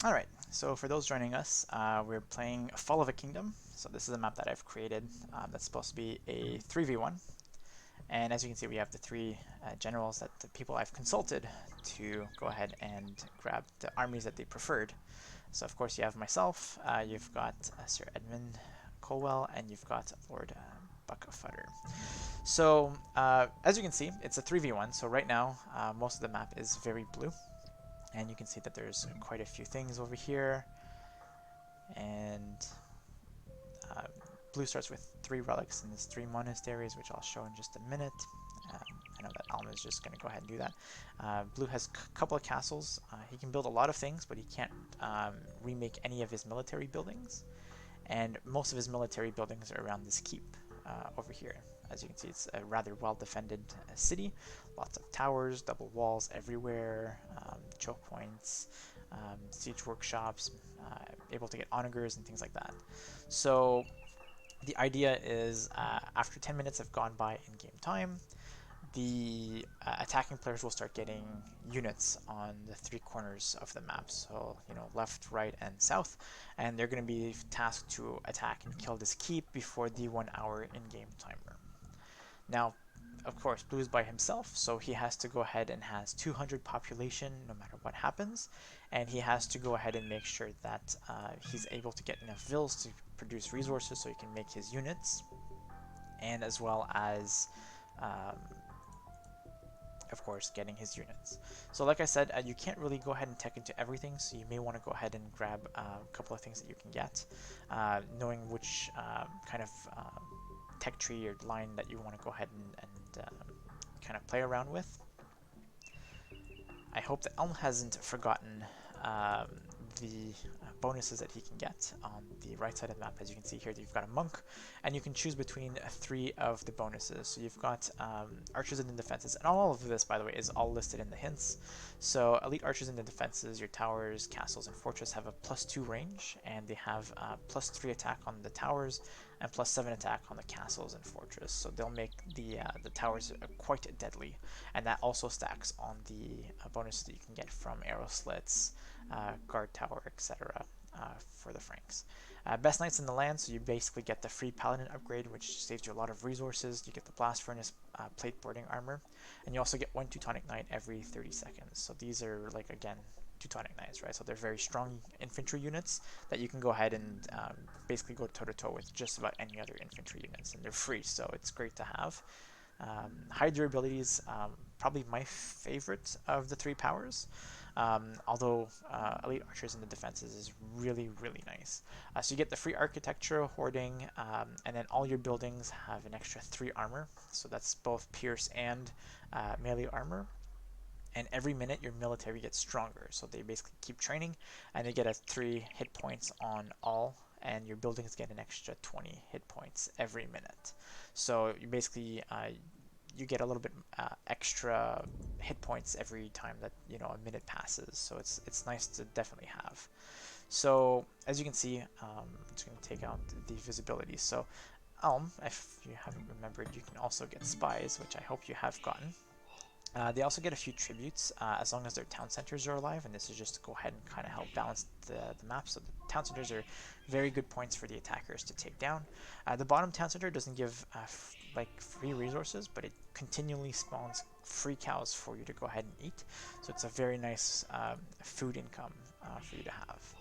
Alright, so for those joining us, we're playing Fall of a Kingdom. So this is a map that I've created that's supposed to be a 3v1. And as you can see, we have the three generals that the people I've consulted to go ahead and grab the armies that they preferred. So of course you have myself, you've got Sir Edmund Colwell, and you've got Lord Buckfutter. So as you can see, it's a 3v1. So right now, most of the map is very blue. And you can see that there's quite a few things over here. And uh, blue starts with 3 relics and there's 3 monasteries, which I'll show in just a minute. I know that Alma is just going to go ahead and do that. Blue has a couple of castles. He can build a lot of things, but he can't remake any of his military buildings. And most of his military buildings are around this keep over here. As you can see, it's a rather well-defended city. Lots of towers, double walls everywhere, choke points, siege workshops, able to get onagers and things like that. So the idea is after 10 minutes have gone by in game time, the attacking players will start getting units on the 3 corners of the map, so left, right, and south, and they're going to be tasked to attack and kill this keep before the 1 hour in-game timer. Now, of course, Blue is by himself, so he has to go ahead and has 200 population no matter what happens, and he has to go ahead and make sure that he's able to get enough vills to produce resources so he can make his units, and as well as um, of course, getting his units. So like I said, you can't really go ahead and tech into everything, so you may want to go ahead and grab a couple of things that you can get, knowing which kind of tech tree or line that you want to go ahead and kind of play around with. I hope that Elm hasn't forgotten the bonuses that he can get on the right side of the map. As you can see here, you've got a monk, and you can choose between 3 of the bonuses. So you've got archers in the defenses, and all of this, by the way, is all listed in the hints. So elite archers in the defenses, your towers, castles, and fortress have a +2 range, and they have +3 attack on the towers and +7 attack on the castles and fortress. So they'll make the towers quite deadly, and that also stacks on the bonuses that you can get from arrow slits, guard tower, etc. For the Franks. Best knights in the land, so you basically get the free paladin upgrade, which saves you a lot of resources. You get the blast furnace plate boarding armor, and you also get 1 Teutonic Knight every 30 seconds. So these are, like, again, Teutonic Knights, right? So they're very strong infantry units that you can go ahead and basically go toe-to-toe with just about any other infantry units, and they're free, so it's great to have. High durability is probably my favorite of the 3 powers. Although elite archers in the defenses is really, really nice. So you get the free architecture, hoarding, and then all your buildings have an extra 3 armor. So that's both pierce and melee armor. And every minute your military gets stronger. So they basically keep training, and they get a 3 hit points on all, and your buildings get an extra 20 hit points every minute. So you basically you get a little bit extra hit points every time that a minute passes. So it's nice to definitely have. So as you can see, I'm just going to take out the visibility. So if you haven't remembered, you can also get spies, which I hope you have gotten. They also get a few tributes as long as their town centers are alive, and this is just to go ahead and kind of help balance the map. So the town centers are very good points for the attackers to take down. The bottom town center doesn't give like free resources, but it continually spawns free cows for you to go ahead and eat. So it's a very nice food income for you to have.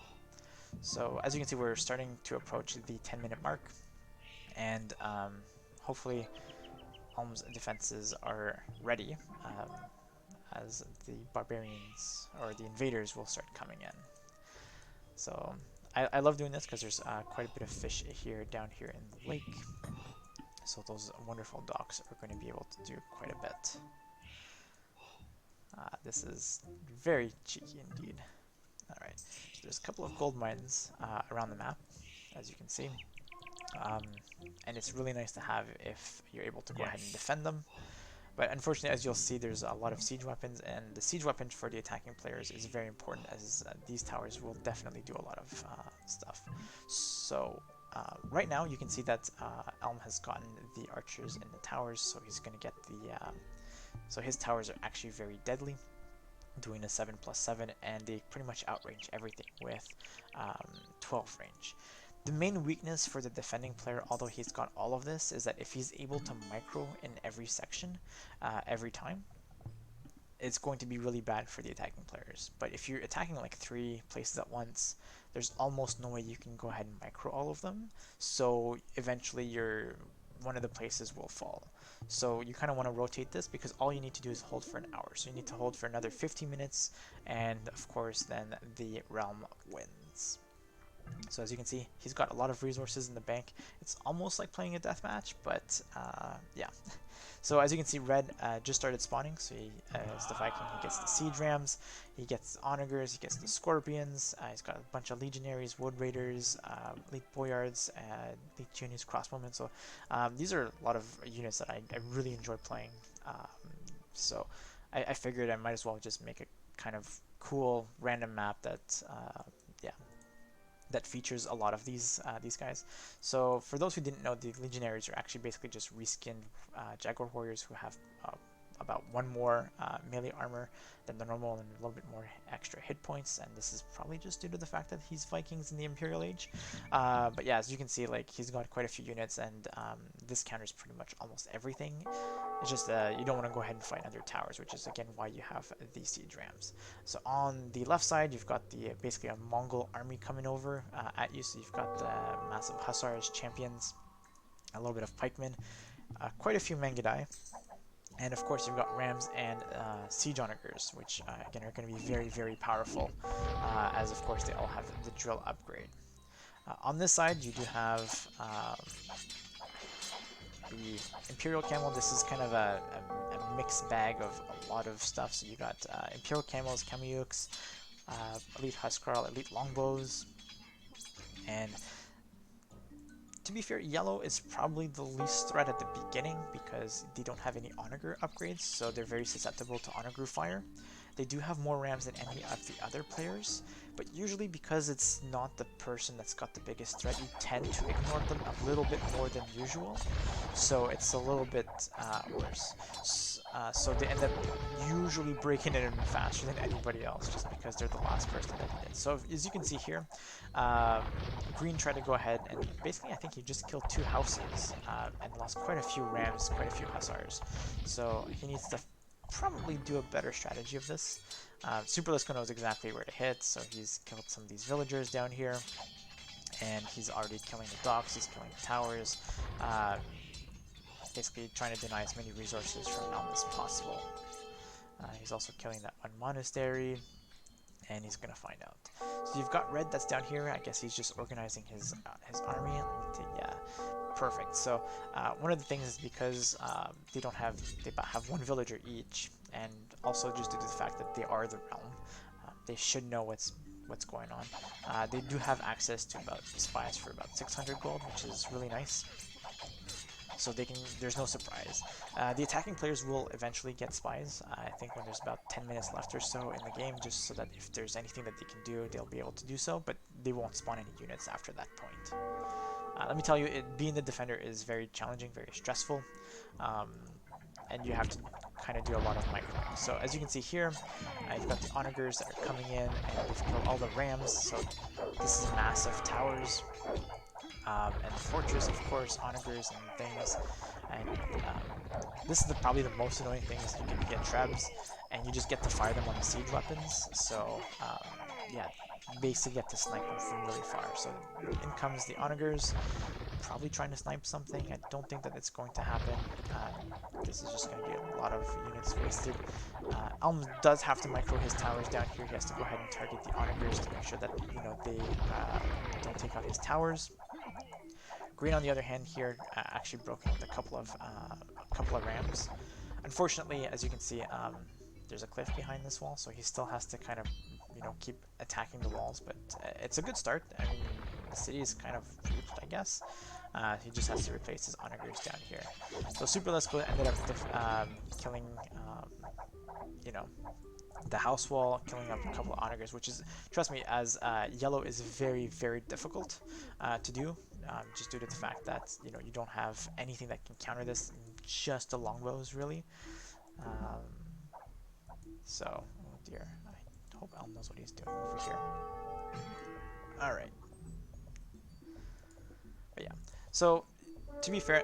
So as you can see, we're starting to approach the 10-minute mark, and hopefully Ulm's defenses are ready, as the barbarians or the invaders will start coming in. So I love doing this because there's quite a bit of fish down here in the lake. So those wonderful docks are going to be able to do quite a bit. This is very cheeky indeed. Alright, so there's a couple of gold mines around the map, as you can see. And it's really nice to have if you're able to go ahead and defend them. But unfortunately, as you'll see, there's a lot of siege weapons, and the siege weapons for the attacking players is very important, as these towers will definitely do a lot of stuff. So right now, you can see that Elm has gotten the archers in the towers, so he's going to get the... so his towers are actually very deadly. doing a 7+7, and they pretty much outrange everything with 12 range. The main weakness for the defending player, although he's got all of this, is that if he's able to micro in every section every time, it's going to be really bad for the attacking players. But if you're attacking like 3 places at once, there's almost no way you can go ahead and micro all of them. So eventually one of the places will fall. So you kind of want to rotate this, because all you need to do is hold for an hour. So you need to hold for another 15 minutes, and of course then the realm wins. So as you can see, he's got a lot of resources in the bank. It's almost like playing a deathmatch, but yeah. So as you can see, red just started spawning. So he, as the Viking, he gets the siege rams, he gets the onagers, he gets the scorpions. He's got a bunch of legionaries, wood raiders, elite boyards, elite genius crossbowmen. So these are a lot of units that I really enjoy playing. So I figured I might as well just make a kind of cool random map that yeah, that features a lot of these guys. So for those who didn't know, the legionaries are actually basically just reskinned jaguar warriors who have about 1 more melee armor than the normal and a little bit more extra hit points, and this is probably just due to the fact that he's Vikings in the Imperial Age. But yeah, as you can see, like, he's got quite a few units, and this counters pretty much almost everything. It's just you don't want to go ahead and fight under towers, which is again why you have the siege rams. So on the left side, you've got the basically a Mongol army coming over at you. So you've got the massive hussars, champions, a little bit of pikemen, quite a few Mangudai, and of course you've got rams and siege onagers, which again are going to be very, very powerful, as of course they all have the drill upgrade. On this side, you do have the Imperial Camel. This is kind of a mixed bag of a lot of stuff. So you got Imperial Camels, Kamyuks, Elite Huskarl, Elite Longbows, and to be fair, yellow is probably the least threat at the beginning because they don't have any onager upgrades, so they're very susceptible to onager fire. They do have more rams than any of the other players, but usually because it's not the person that's got the biggest threat, you tend to ignore them a little bit more than usual, so it's a little bit worse. So they end up usually breaking it in faster than anybody else just because they're the last person that did it. So as you can see here, Green tried to go ahead and basically I think he just killed 2 houses and lost quite a few rams, quite a few hussars. So he needs to probably do a better strategy of this. Super Lisko knows exactly where to hit, so he's killed some of these villagers down here, and he's already killing the docks, he's killing the towers, basically trying to deny as many resources from Elm as possible. He's also killing that one monastery, and he's gonna find out. So you've got red that's down here. I guess he's just organizing his army. Yeah, perfect. So one of the things is because they have 1 villager each, and also just due to the fact that they are the realm, they should know what's going on. They do have access to about spies for about 600 gold, which is really nice. So there's no surprise. The attacking players will eventually get spies, I think when there's about 10 minutes left or so in the game, just so that if there's anything that they can do, they'll be able to do so, but they won't spawn any units after that point. Let me tell you, being the defender is very challenging, very stressful, and you have to kind of do a lot of microing. So as you can see here, you've got the onagers that are coming in, and they've killed all the rams, so this is massive towers. And the fortress, of course, onagers and things. And this is probably the most annoying thing is you can get trebs, and you just get to fire them on the siege weapons. So yeah, you basically get to snipe them from really far. So in comes the onagers, probably trying to snipe something. I don't think that it's going to happen. This is just going to be a lot of units wasted. Elm does have to micro his towers down here. He has to go ahead and target the onagers to make sure that they don't take out his towers. Green, on the other hand, here actually broke in with a couple of rams. Unfortunately, as you can see, there's a cliff behind this wall, so he still has to kind of keep attacking the walls. But it's a good start. I mean, the city is kind of reached, I guess. He just has to replace his onagers down here. So Super Lesko ended up killing, the house wall, killing up a couple of onagers, which is, trust me, as yellow is very, very difficult to do. Just due to the fact that you don't have anything that can counter this, just the longbows really. So dear. I hope Elm knows what he's doing over here. Alright. But yeah. So, to be fair,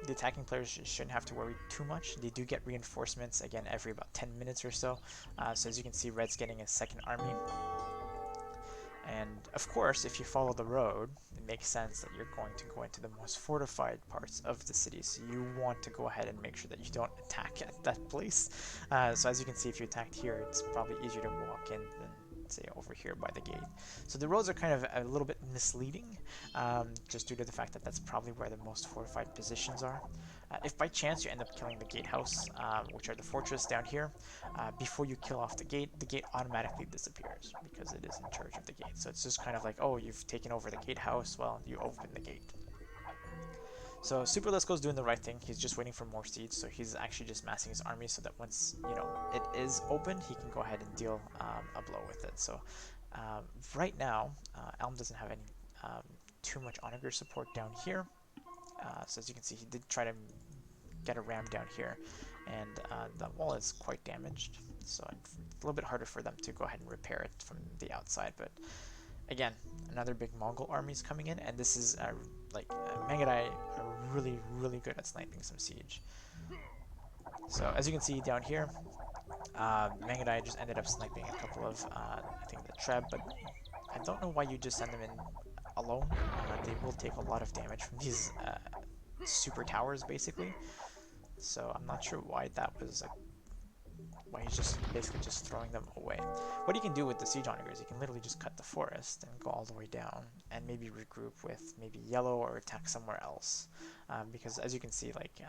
the attacking players shouldn't have to worry too much. They do get reinforcements, again, every about 10 minutes or so. So as you can see, Red's getting a second army. And of course, if you follow the road, it makes sense that you're going to go into the most fortified parts of the city. So you want to go ahead and make sure that you don't attack at that place. So as you can see, if you attacked here, it's probably easier to walk in than, say, over here by the gate. So the roads are kind of a little bit misleading, just due to the fact that that's probably where the most fortified positions are. If by chance you end up killing the gatehouse, which are the fortress down here, before you kill off the gate automatically disappears because it is in charge of the gate. So it's just kind of like, oh, you've taken over the gatehouse, well, you open the gate. So Super Lisco's doing the right thing. He's just waiting for more siege, so he's actually just massing his army so that once, you know, it is open, he can go ahead and deal a blow with it. So right now, Elm doesn't have any too much onager support down here. So as you can see, he did try to get a ram down here, and the wall is quite damaged, so it's a little bit harder for them to go ahead and repair it from the outside. But again, another big Mongol army is coming in, and this is Mangudai are really good at sniping some siege. So as you can see down here, Mangudai just ended up sniping a couple of I think the Treb, but I don't know why you just send them in alone. They will take a lot of damage from these super towers, basically. So I'm not sure why that was why he's just basically just throwing them away. What you can do with the siege onagers, you can literally just cut the forest and go all the way down and maybe regroup with maybe yellow or attack somewhere else. Because as you can see, like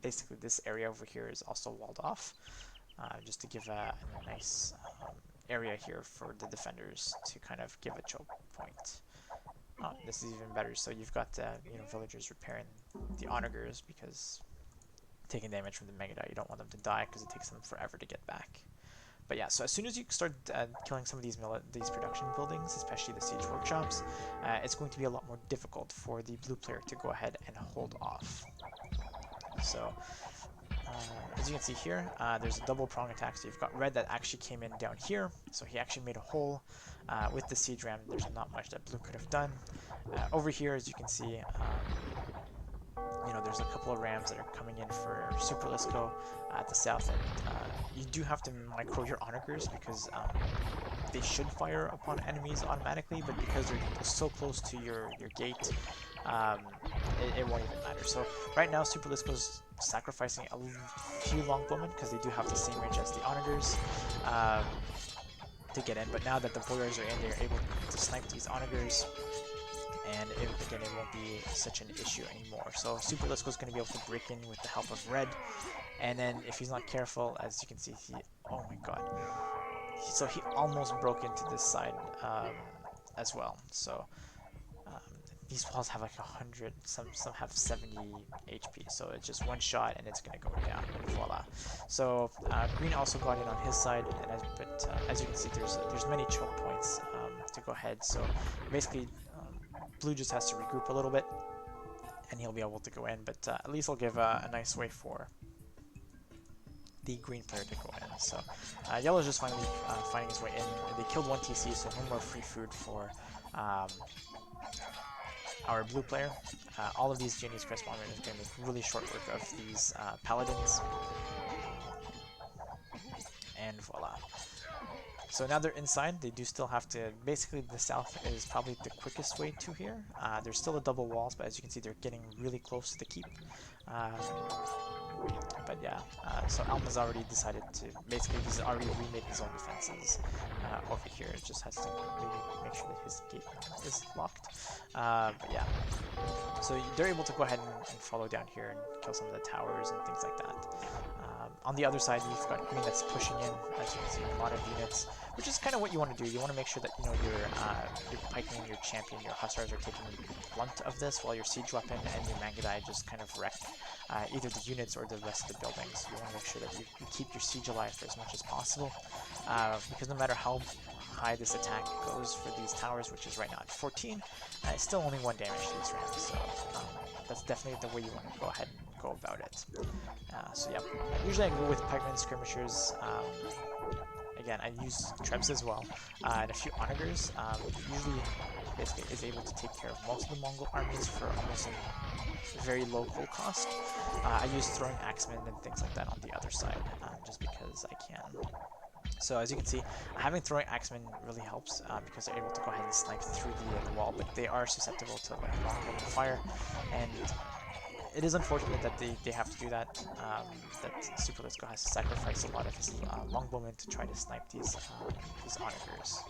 basically this area over here is also walled off, just to give a nice area here for the defenders to kind of give a choke point. Oh, this is even better. So you've got villagers repairing the onagers because taking damage from the Mangudai, you don't want them to die because it takes them forever to get back. But yeah, so as soon as you start killing some of these production buildings, especially the siege workshops, it's going to be a lot more difficult for the blue player to go ahead and hold off. So as you can see here, there's a double prong attack. So you've got Red that actually came in down here, so he actually made a hole with the siege ram. There's not much that blue could have done. Over here, as you can see, there's a couple of rams that are coming in for Super Lisco at the south end. You do have to micro your onagers because they should fire upon enemies automatically, but because they're so close to your gate, it won't even matter. So right now, Super Lisco's sacrificing a few longbowmen because they do have the same range as the onagers to get in. But now that the boyars are in, they're able to snipe these onagers, and again, it won't be such an issue anymore. So Super Lisco is going to be able to break in with the help of Red, and then if he's not careful, as you can see, oh my god, so he almost broke into this side as well. So these walls have like 100, some have 70 HP, so it's just one shot and it's going to go down, and voila. So Green also got in on his side, and as you can see, there's many choke points to go ahead. So basically, Blue just has to regroup a little bit, and he'll be able to go in, but at least he'll give a nice way for the green player to go in. So Yellow's just finally finding his way in. They killed one TC, so no more free food for our blue player. All of these Genies Crest Bombers are going to make really short work of these Paladins. And voila. So now they're inside, they do still have to, basically the south is probably the quickest way to here. There's still a double walls, but as you can see, they're getting really close to the keep. But yeah, so Elm has already decided to, basically he's already remade his own defenses over here. It just has to maybe make sure that his gate is locked. But yeah, so they're able to go ahead and follow down here and kill some of the towers and things like that. On the other side, you've got Green that's pushing in, as you can see, a lot of units, which is kind of what you want to do. You want to make sure that your pikemen, your champion, your hussars are taking the blunt of this, while your siege weapon and your Mangudai just kind of wreck either the units or the rest of the buildings. You want to make sure that you keep your siege alive for as much as possible, because no matter how high this attack goes for these towers, which is right now at 14, it's still only 1 damage to these rams. So that's definitely the way you want to go ahead and go about it. So yeah, usually I go with pikemen skirmishers. Again, I use trebs as well, and a few onagers. Usually, basically, is able to take care of most of the Mongol armies for almost a very low cost. I use throwing axemen and things like that on the other side, just because I can. So as you can see, having throwing axemen really helps because they're able to go ahead and snipe through the wall, but they are susceptible to like longbowmen fire, and it is unfortunate that they have to do that. That Super Lisco has to sacrifice a lot of his longbowmen to try to snipe these onagers.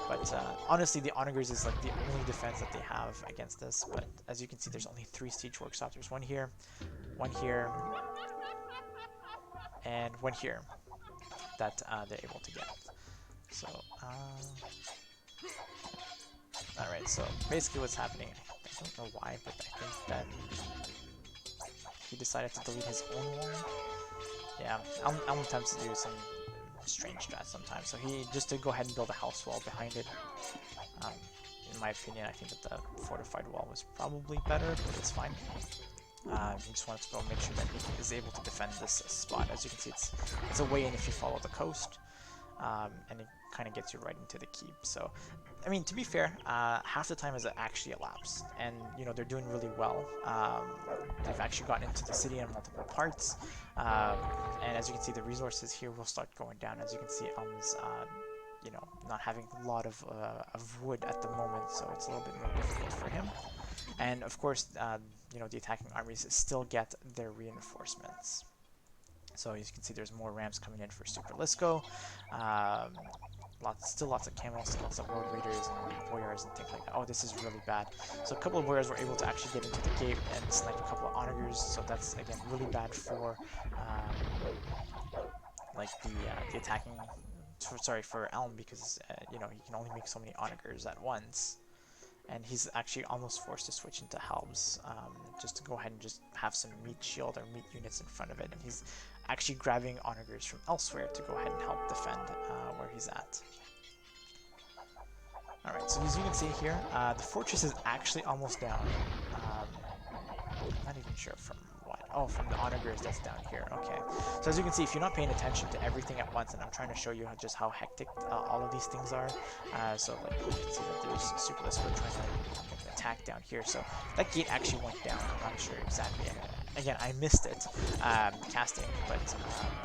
But honestly, the onagers is like the only defense that they have against this. But as you can see, there's only 3 siege workshops. There's one here, and one here that they're able to get. So, alright, so basically what's happening, I don't know why, but I think that he decided to delete his own wall. Yeah, Elm tends to do some strange strats sometimes, so he, just to go ahead and build a house wall behind it. In my opinion, I think that the fortified wall was probably better, but it's fine. He just wanted to go make sure that he is able to defend this spot. As you can see, it's a way in if you follow the coast, and it kind of gets you right into the keep. So, I mean, to be fair, half the time has actually elapsed, and you know they're doing really well. They've actually gotten into the city in multiple parts, and as you can see, the resources here will start going down. As you can see, Elm's you know, not having a lot of wood at the moment, so it's a little bit more difficult for him. And of course, you know, the attacking armies still get their reinforcements. So as you can see, there's more rams coming in for Super Lisco. Still lots of camels, still lots of road raiders and boyars and things like that. Oh, this is really bad. So a couple of boyars were able to actually get into the gate and snipe a couple of onagers. So that's again really bad for like the attacking. Sorry, for Elm, because you know, he can only make so many onagers at once. And he's actually almost forced to switch into Helms, just to go ahead and just have some meat shield or meat units in front of it. And he's actually grabbing onagers from elsewhere to go ahead and help defend where he's at. Alright, so as you can see here, the fortress is actually almost down. I'm not even sure from what. Oh, from the onagers that's down here. Okay. So as you can see, if you're not paying attention to everything at once, and I'm trying to show you just how hectic all of these things are. So like you can see that there's Super Lisco trying to attack down here. So that gate actually went down. I'm not sure exactly. Again, I missed it casting, but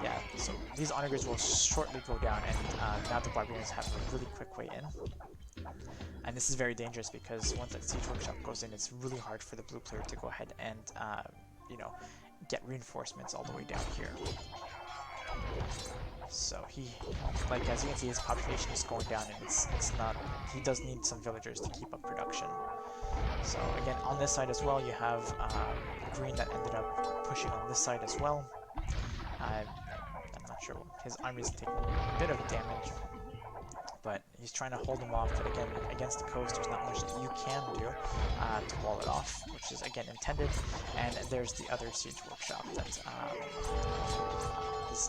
yeah. So these onagers will shortly go down, and now the barbarians have a really quick way in. And this is very dangerous because once that siege workshop goes in, it's really hard for the blue player to go ahead and, you know, get reinforcements all the way down here. So he, like as you can see, his population is going down, and it's not. He does need some villagers to keep up production. So again, on this side as well, you have green that ended up pushing on this side as well. I'm not sure. His army's taking a bit of damage, but he's trying to hold them off. But again, against the coast, there's not much that you can do to wall it off, which is again intended. And there's the other siege workshop that is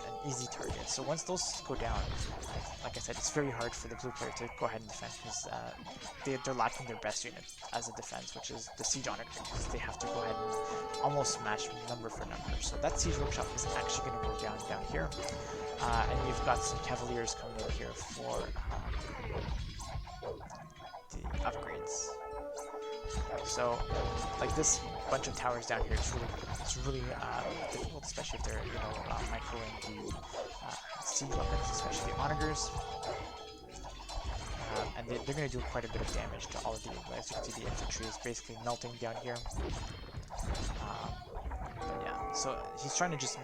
an easy target. So once those go down, like I said, it's very hard for the blue player to go ahead and defend, because they're lacking their best unit as a defense, which is the siege onager, because they have to go ahead and almost match number for number. So that siege workshop is actually going to go down here. And you've got some cavaliers coming in here for the upgrades. So, like this bunch of towers down here, it's really difficult, especially if they're, you know, microing the siege weapons, especially the onagers. And they're going to do quite a bit of damage to all of the, as you can see, the infantry is basically melting down here. But yeah, so he's trying to just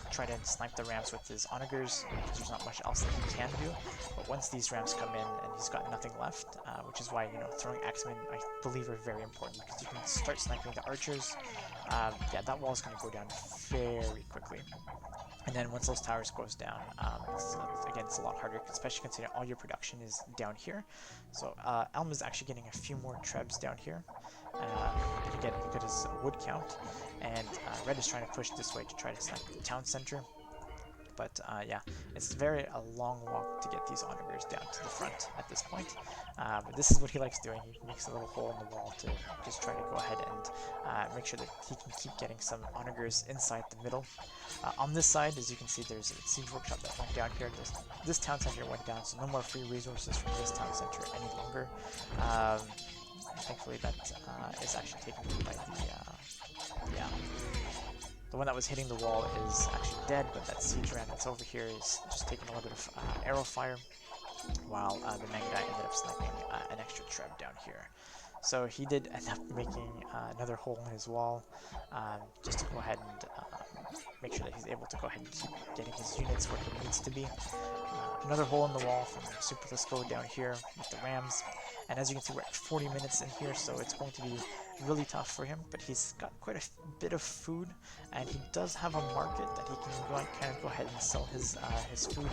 try to snipe the rams with his onagers, because there's not much else that he can do. But once these rams come in and he's got nothing left, which is why, you know, throwing axemen, I believe, are very important, because you can start sniping the archers. Yeah, that wall is going to go down very quickly. And then once those towers goes down, again, it's a lot harder, especially considering all your production is down here. So Elm is actually getting a few more trebs down here. Again, look at his wood count. And Red is trying to push this way to try to snipe the town center. But yeah, it's a long walk to get these onagers down to the front at this point. But this is what he likes doing. He makes a little hole in the wall to just try to go ahead and make sure that he can keep getting some onagers inside the middle. On this side, as you can see, there's a siege workshop that went down here. This town center went down, so no more free resources from this town center any longer. Thankfully, that is actually taken by yeah. The one that was hitting the wall is actually dead, but that siege ram that's over here is just taking a little bit of arrow fire, while the Mangudai ended up sniping an extra treb down here. So he did end up making another hole in his wall, just to go ahead and make sure that he's able to go ahead and keep getting his units where he needs to be. Another hole in the wall from Super Lisco down here with the Rams. And as you can see, we're at 40 minutes in here, so it's going to be really tough for him. But he's got quite a bit of food, and he does have a market that he can kind of go ahead and sell his food.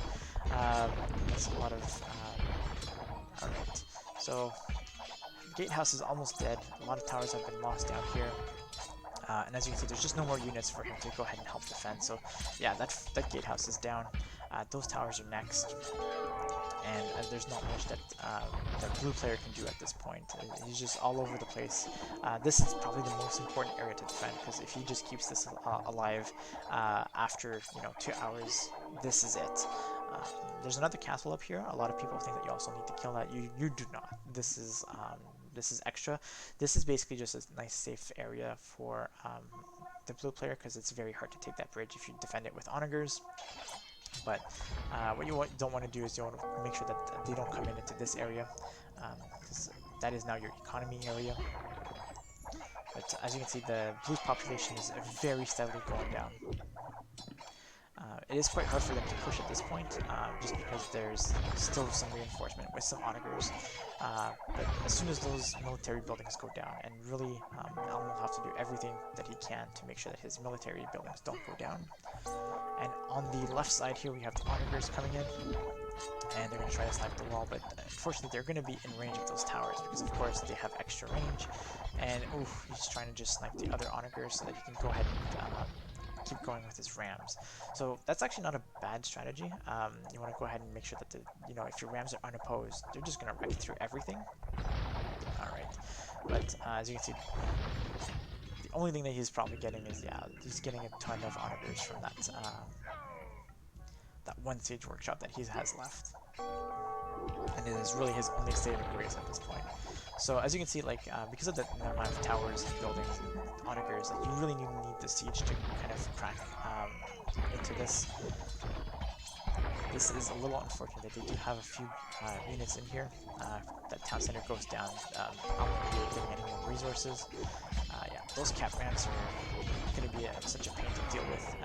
That's a lot of... Alright, so Gatehouse is almost dead. A lot of towers have been lost down here. And as you can see, there's just no more units for him to go ahead and help defend. So yeah, that gatehouse is down. Those towers are next. And there's not much that that blue player can do at this point. He's just all over the place. This is probably the most important area to defend, because if he just keeps this alive after 2 hours, this is it. There's another castle up here. A lot of people think that you also need to kill that. You do not. This is extra. This is basically just a nice safe area for the blue player, because it's very hard to take that bridge if you defend it with onagers. But what you don't want to do is you want to make sure that they don't come into this area, because that is now your economy area. But as you can see, the blue's population is very steadily going down. It is quite hard for them to push at this point, just because there's still some reinforcement with some onagers. But as soon as those military buildings go down, and really Elm will have to do everything that he can to make sure that his military buildings don't go down. And on the left side here, we have the onagers coming in, and they're going to try to snipe the wall, but unfortunately they're going to be in range of those towers, because of course they have extra range. And oof, he's trying to just snipe the other onagers so that he can go ahead and keep going with his rams. So that's actually not a bad strategy. You want to go ahead and make sure that if your rams are unopposed, they're just going to wreck through everything. Alright, but as you can see, the only thing that he's probably getting is, he's getting a ton of onagers from that one siege workshop that he has left. And it is really his only saving grace at this point. So as you can see, because of the amount of towers and buildings and onagers, you really need the siege to kind of crack into this. This is a little unfortunate that they do have a few units in here. That town center goes down, I won't be getting any more resources. Yeah, those cap ramps are going to be such a pain to deal with.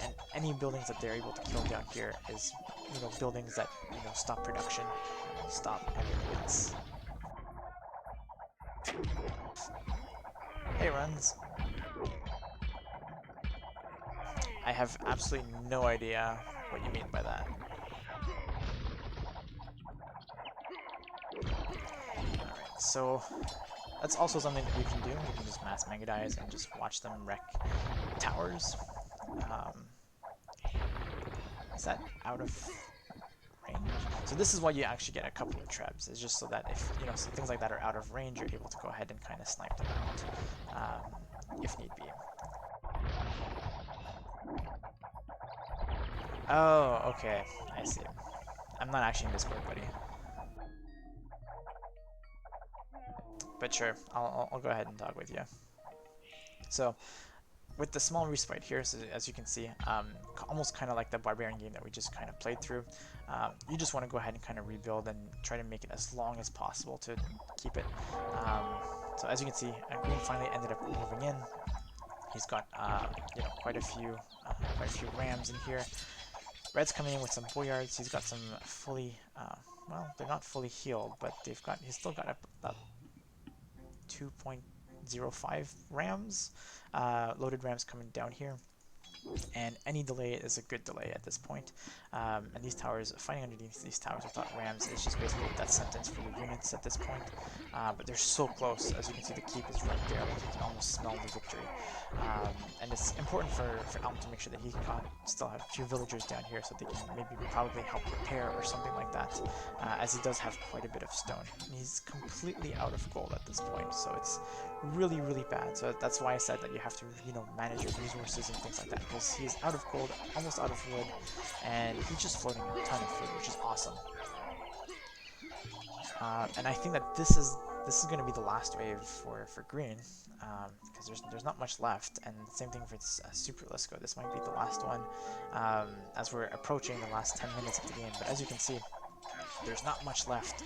And any buildings that they're able to kill down here is, buildings that, stop production, stop everything else. Hey, runs. I have absolutely no idea what you mean by that. Alright, so that's also something that you can do. You can just mass Mangudais and just watch them wreck towers. Is that out of range? So this is why you actually get a couple of trebs. It's just so that if so things like that are out of range, you're able to go ahead and kind of snipe them out if need be. Oh, okay, I see. I'm not actually in Discord, buddy. But sure, I'll go ahead and talk with you. So, with the small respite here, so as you can see, almost kind of like the barbarian game that we just kind of played through, you just want to go ahead and kind of rebuild and try to make it as long as possible to keep it. So as you can see, Green finally ended up moving in. He's got quite a few rams in here. Red's coming in with some boyards. He's got some fully, well, they're not fully healed, but he's still got about 2.05 rams, loaded rams coming down here. and any delay is a good delay at this point. And these towers, fighting underneath these towers without rams is just basically a death sentence for your units at this point. But they're so close. As you can see, the keep is right there. Like, you can almost smell the victory. And it's important for Elm to make sure that he can still have a few villagers down here so they can maybe probably help repair or something like that, as he does have quite a bit of stone. And he's completely out of gold at this point, so it's really, really bad. So that's why I said that you have to, manage your resources and things like that, because he's out of gold, almost out of wood, and he's just floating a ton of food, which is awesome. And I think that this is going to be the last wave for green, because there's not much left. And same thing for Super Lisco. This might be the last one, as we're approaching the last 10 minutes of the game. But as you can see, there's not much left.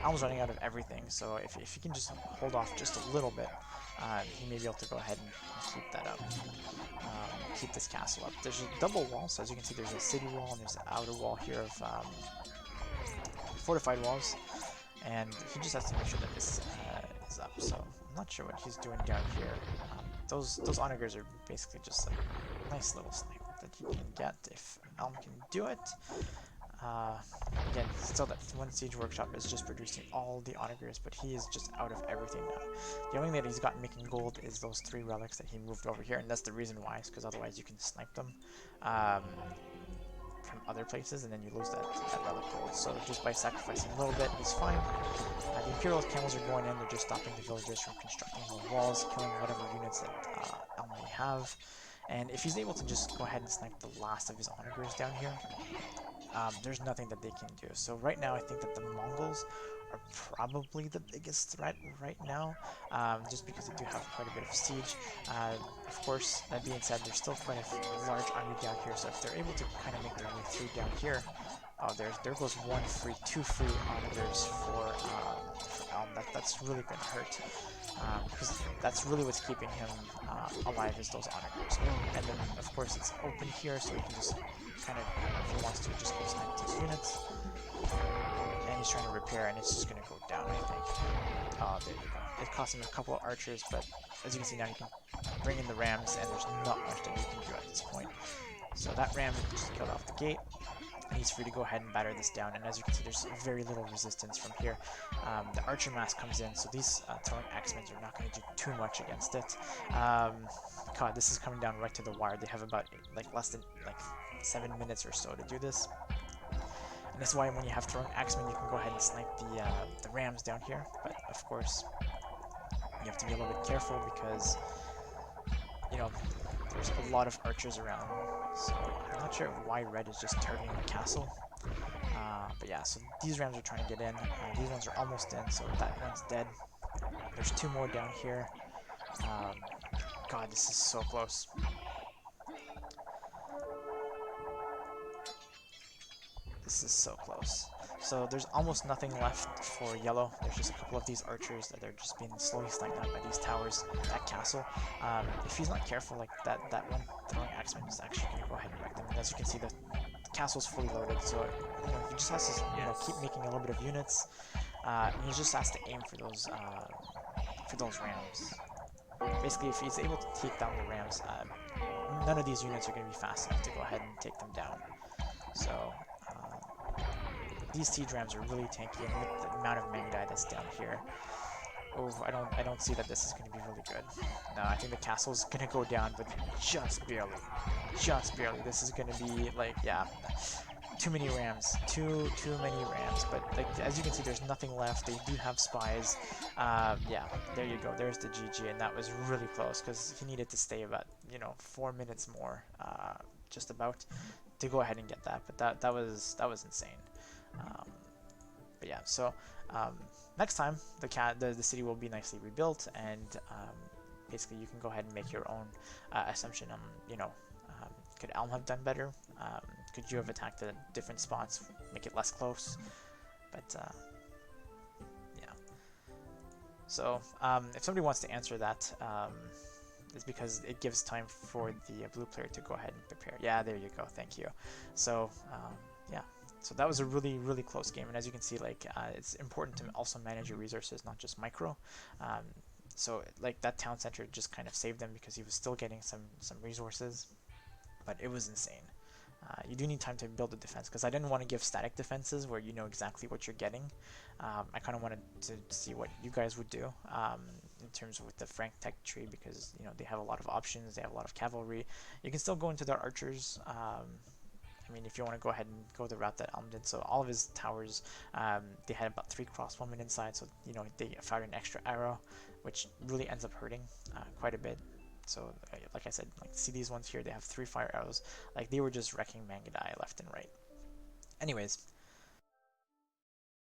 Alm's running out of everything, so if he can just hold off just a little bit, he may be able to go ahead and keep that up. Keep this castle up. There's a double wall, so as you can see, there's a city wall and there's an outer wall here of fortified walls, and he just has to make sure that this is up. So I'm not sure what he's doing down here. Those onagers are basically just a nice little snipe that you can get if Elm can do it. Again, still that one siege workshop is just producing all the onagers, but he is just out of everything now. The only thing that he's got making gold is those 3 relics that he moved over here, and that's the reason why, is because otherwise you can snipe them from other places, and then you lose that relic gold. So just by sacrificing a little bit, he's fine. The Imperial camels are going in, they're just stopping the villagers from constructing more walls, killing whatever units that Elm may have. And if he's able to just go ahead and snipe the last of his onagers down here, there's nothing that they can do. So right now I think that the Mongols are probably the biggest threat right now, just because they do have quite a bit of siege. Of course, that being said, there's still quite a large army down here, so if they're able to kind of make their way through down here, there goes 2 free onagers for Elm. That's really going to hurt, because that's really what's keeping him alive, is those onagers. And then, of course, it's open here, so he can just kind of, if he wants to, just go snipe these units. And he's trying to repair, and it's just going to go down, I think. There you go. It cost him a couple of archers, but as you can see now, you can bring in the rams, and there's not much that you can do at this point. So that ram just killed off the gate, and he's free to go ahead and batter this down. And as you can see, there's very little resistance from here. The archer mass comes in, so these throwing axemen are not going to do too much against it. God, this is coming down right to the wire. They have about less than 7 minutes or so to do this. And that's why when you have throwing axemen, you can go ahead and snipe the rams down here. But of course, you have to be a little bit careful, because there's a lot of archers around. So I'm not sure why red is just targeting the castle. But yeah, so these rams are trying to get in. These ones are almost in, so that one's dead. There's 2 more down here. God, this is so close. This is so close. So there's almost nothing left for yellow. There's just a couple of these archers that are just being slowly sniped out by these towers, that castle. If he's not careful, like that one throwing axeman is actually going to go ahead and wreck them. And as you can see, the castle's fully loaded, so he just has to keep making a little bit of units, and he just has to aim for those rams. Basically, if he's able to take down the rams, none of these units are going to be fast enough to go ahead and take them down. So these siege rams are really tanky, and with the amount of Mangudai that's down here, I don't see that this is going to be really good. No, I think the castle's going to go down, but just barely. Just barely. This is going to be too many rams. Too many rams. But as you can see, there's nothing left. They do have spies. Yeah, there you go. There's the GG, and that was really close, because he needed to stay about 4 minutes more, just about, to go ahead and get that. But that was insane. But yeah, so next time the city will be nicely rebuilt, and basically you can go ahead and make your own assumption on could Elm have done better? Could you have attacked the different spots, make it less close? But yeah. So if somebody wants to answer that, it's because it gives time for the blue player to go ahead and prepare. Yeah, there you go. Thank you. So yeah. So that was a really, really close game, and as you can see, it's important to also manage your resources, not just micro. So that town center just kind of saved them, because he was still getting some resources. but it was insane. You do need time to build a defense because I didn't want to give static defenses where you know exactly what you're getting. I kind of wanted to see what you guys would do in terms of with the Frank Tech tree because you know they have a lot of options. They have a lot of cavalry. You can still go into their archers. I mean, if you want to go ahead and go the route that Elm did, so all of his towers, they had about 3 crossbowmen inside, so you know they fired an extra arrow, which really ends up hurting quite a bit. So, like I said, like see these ones here, they have 3 fire arrows. Like they were just wrecking Mangudai left and right. Anyways,